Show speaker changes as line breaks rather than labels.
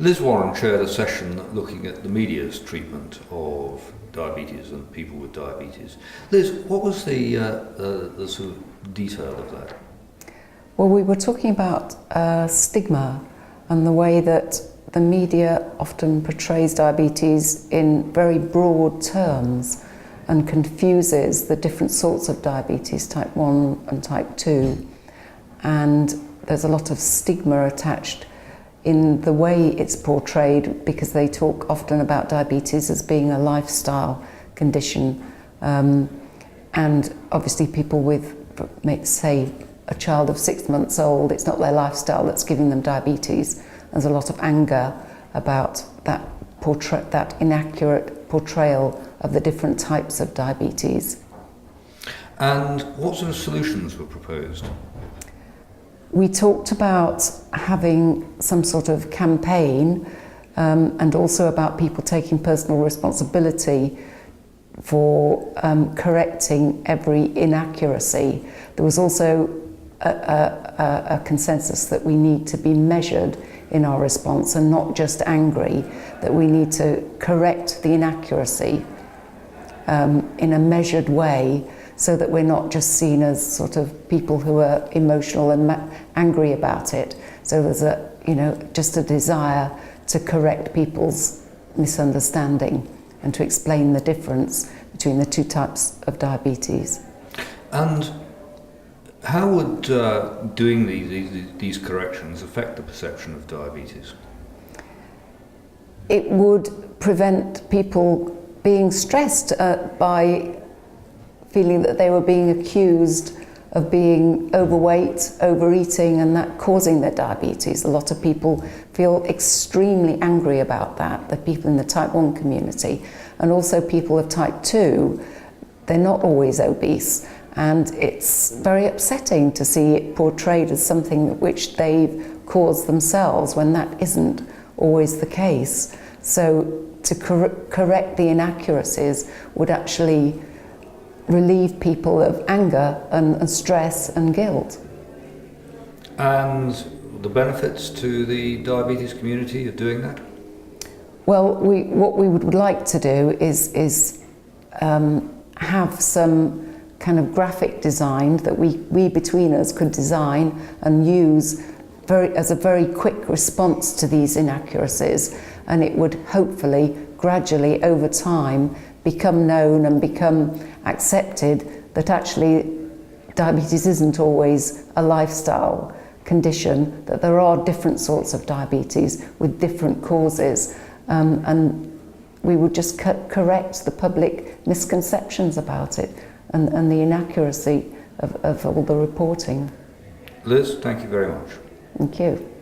Lis Warren chaired a session looking at the media's treatment of diabetes and people with diabetes. Lis, what was the sort of detail of that?
Well, we were talking about stigma and the way that the media often portrays diabetes in very broad terms and confuses the different sorts of diabetes, type 1 and type 2. And there's a lot of stigma attached in the way it's portrayed, because they talk often about diabetes as being a lifestyle condition. And obviously people with, say, a child of 6 months old, it's not their lifestyle that's giving them diabetes. There's a lot of anger about that inaccurate portrayal of the different types of diabetes.
And what sort of solutions were proposed?
We talked about having some sort of campaign and also about people taking personal responsibility for correcting every inaccuracy. There was also a consensus that we need to be measured in our response and not just angry, that we need to correct the inaccuracy in a measured way, so that we're not just seen as sort of people who are emotional and angry about it. So there's just a desire to correct people's misunderstanding and to explain the difference between the two types of diabetes.
And how would doing these corrections affect the perception of diabetes?
It would prevent people being stressed by feeling that they were being accused of being overweight, overeating, and that causing their diabetes. A lot of people feel extremely angry about that, the people in the type 1 community. And also people of type 2, they're not always obese. And it's very upsetting to see it portrayed as something which they've caused themselves, when that isn't always the case. So to correct the inaccuracies would actually relieve people of anger and stress and guilt.
And the benefits to the diabetes community of doing that?
Well, what we would like to do is have some kind of graphic design that we between us could design and use as a very quick response to these inaccuracies, and it would hopefully gradually over time become known and become accepted that actually diabetes isn't always a lifestyle condition, that there are different sorts of diabetes with different causes, and we would just correct the public misconceptions about it and the inaccuracy of all the reporting.
Lis, thank you very much.
Thank you.